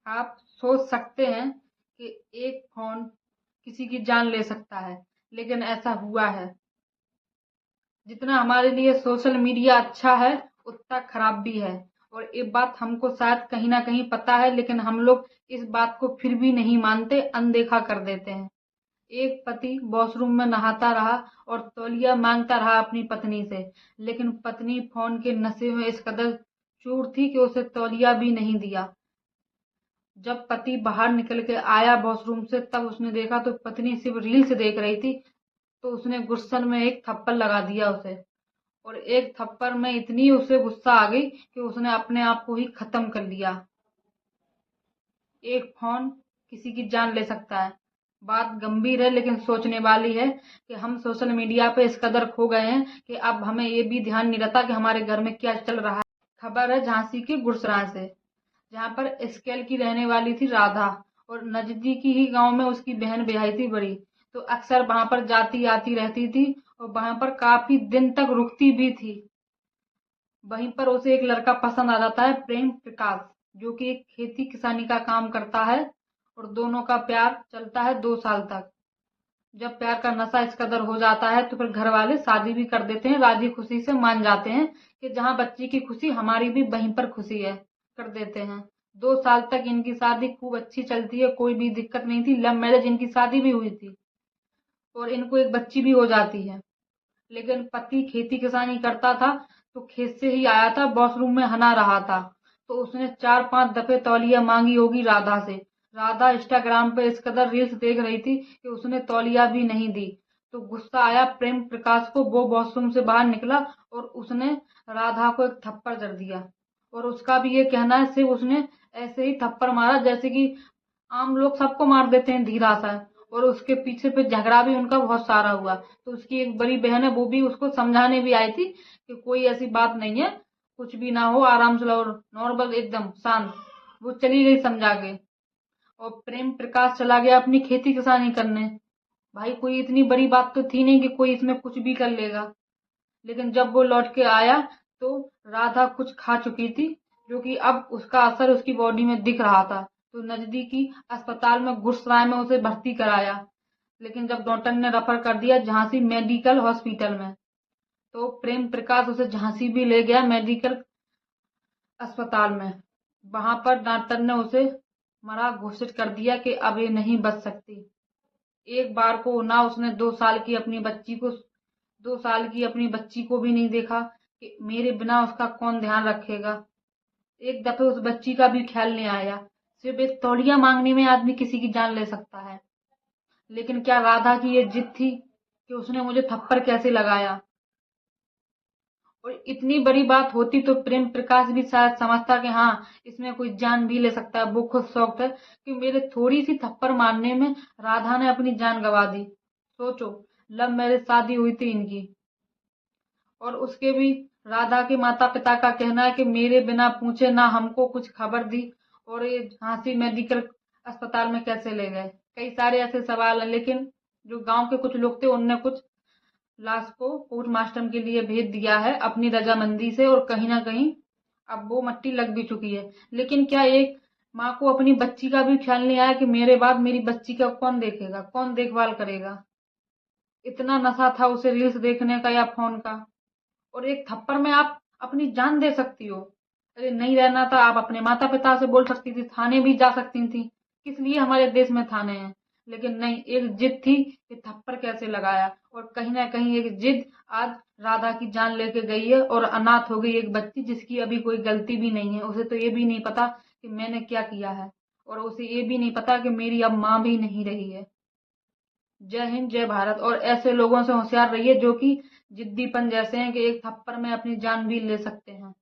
आप सोच सकते हैं कि एक फ़ोन किसी की जान ले सकता है, लेकिन ऐसा हुआ है। जितना हमारे लिए सोशल मीडिया अच्छा है, उतना खराब भी है। और ये बात हमको शायद कहीं न कहीं पता है, लेकिन हम लोग इस बात को फिर भी नहीं मानते, अनदेखा कर देते हैं। एक पति वॉशरूम में नहाता रहा और तौलिया मांगता रहा अपनी पत्नी से, लेकिन पत्नी फ़ोन के नशे में इस कदर चूर थी कि उसे तौलिया भी नहीं दिया। जब पति बाहर निकल के आया वॉशरूम से, तब उसने देखा तो पत्नी सिर्फ रील्स देख रही थी। तो उसने गुस्से में एक थप्पड़ लगा दिया उसे, और एक थप्पड़ में इतनी उसे गुस्सा आ गई कि उसने अपने आप को ही खत्म कर लिया। एक फोन किसी की जान ले सकता है। बात गंभीर है, लेकिन सोचने वाली है कि हम सोशल मीडिया पे इस कदर खो गए हैं कि अब हमें ये भी ध्यान नहीं रहता कि हमारे घर में क्या चल रहा है। खबर है झांसी के गुरसराय से, जहाँ पर स्केल की रहने वाली थी राधा, और नजदीकी ही गांव में उसकी बहन ब्याही थी बड़ी। तो अक्सर वहां पर जाती आती रहती थी, और वहां पर काफी दिन तक रुकती भी थी। वहीं पर उसे एक लड़का पसंद आ जाता है, प्रेम प्रकाश, जो कि एक खेती किसानी का काम करता है। और दोनों का प्यार चलता है 2 साल तक। जब प्यार का नशा इस कदर हो जाता है, तो फिर घर वाले शादी भी कर देते हैं, राजी खुशी से मान जाते हैं कि जहां बच्ची की खुशी, हमारी भी वहीं पर खुशी है, कर देते हैं। 2 साल तक इनकी शादी खूब अच्छी चलती है, कोई भी दिक्कत नहीं थी। लव मैरिज इनकी शादी भी हुई थी, और इनको एक बच्ची भी हो जाती है। लेकिन पति खेती किसानी करता था, तो खेत से ही आया था, वॉशरूम में नहा रहा था। तो उसने 4-5 दफे तौलिया मांगी होगी राधा से। राधा इंस्टाग्राम पे इस कदर रील्स देख रही थी कि उसने तौलिया भी नहीं दी। तो गुस्सा आया प्रेम प्रकाश को, वो वॉशरूम से बाहर निकला और उसने राधा को एक थप्पड़ जड़ दिया। और उसका भी ये कहना है, सिर्फ उसने ऐसे ही थप्पड़ मारा जैसे कि आम लोग सबको मार देते हैं धीरा सा। और उसके पीछे पे झगड़ा भी उनका बहुत सारा हुआ। तो उसकी एक बड़ी बहन है, वो भी उसको समझाने भी आई थी कि कोई ऐसी बात नहीं है, कुछ भी ना हो, आराम से रहो, नॉर्मल एकदम शांत। वो चली गई समझा के, और प्रेम प्रकाश चला गया अपनी खेती किसानी करने। भाई कोई इतनी बड़ी बात तो थी नहीं कि कोई इसमें कुछ भी कर लेगा। लेकिन जब वो लौट के आया, तो राधा कुछ खा चुकी थी, जो कि अब उसका असर उसकी बॉडी में दिख रहा था। तो नजदीकी अस्पताल में गुरसराय में उसे भर्ती कराया, लेकिन जब डॉक्टर ने रेफर कर दिया झांसी मेडिकल हॉस्पिटल में, तो प्रेम प्रकाश उसे झांसी भी ले गया मेडिकल अस्पताल में। वहां पर डॉक्टर ने उसे मरा घोषित कर दिया कि अब ये नहीं बच सकती। एक बार को ना उसने 2 साल की अपनी बच्ची को 2 साल की अपनी बच्ची को भी नहीं देखा कि मेरे बिना उसका कौन ध्यान रखेगा। एक दफे उस बच्ची का भी ख्याल नहीं आया। सिर्फ एक तौलिया मांगने में आदमी किसी की जान ले सकता है। लेकिन क्या राधा की ये जिद थी कि उसने मुझे थप्पड़ कैसे लगाया। और इतनी बड़ी बात होती तो प्रेम प्रकाश भी शायद समझता कि हाँ, इसमें कोई जान भी ले सकता है। वो खुद शौक है कि मेरे थोड़ी सी थप्पड़ मारने में राधा ने अपनी जान गंवा दी। सोचो, लव मैरिज शादी हुई थी इनकी, और उसके भी राधा के माता पिता का कहना है कि मेरे बिना पूछे ना हमको कुछ खबर दी, और ये झांसी मेडिकल अस्पताल में कैसे ले गए। कई सारे ऐसे सवाल हैं, लेकिन जो गांव के कुछ लोग थे, उनने कुछ लाश को पोस्टमार्टम के लिए भेज दिया है अपनी रजामंदी से, और कहीं ना कहीं अब वो मट्टी लग भी चुकी है। लेकिन क्या एक माँ को अपनी बच्ची का भी ख्याल नहीं आया कि मेरे बाद मेरी बच्ची का कौन देखेगा, कौन देखभाल करेगा। इतना नशा था उसे रील्स देखने का या फोन का। और एक थप्पड़ में आप अपनी जान दे सकती हो। अरे नहीं रहना था, आप अपने माता पिता से बोल सकती थी, थाने भी जा सकती थी। किस लिए हमारे देश में थाने हैं। लेकिन नहीं, एक जिद थी कि थप्पड़ कैसे लगाया। और कहीं ना कहीं एक जिद आज राधा की जान लेके गई है, और अनाथ हो गई एक बच्ची जिसकी अभी कोई गलती भी नहीं है। उसे तो ये भी नहीं पता कि मैंने क्या किया है, और उसे ये भी नहीं पता कि मेरी अब माँ भी नहीं रही है। जय हिंद, जय भारत। और ऐसे लोगों से होशियार रहिए जो कि जिद्दीपन जैसे हैं कि एक थप्पड़ में अपनी जान भी ले सकते हैं।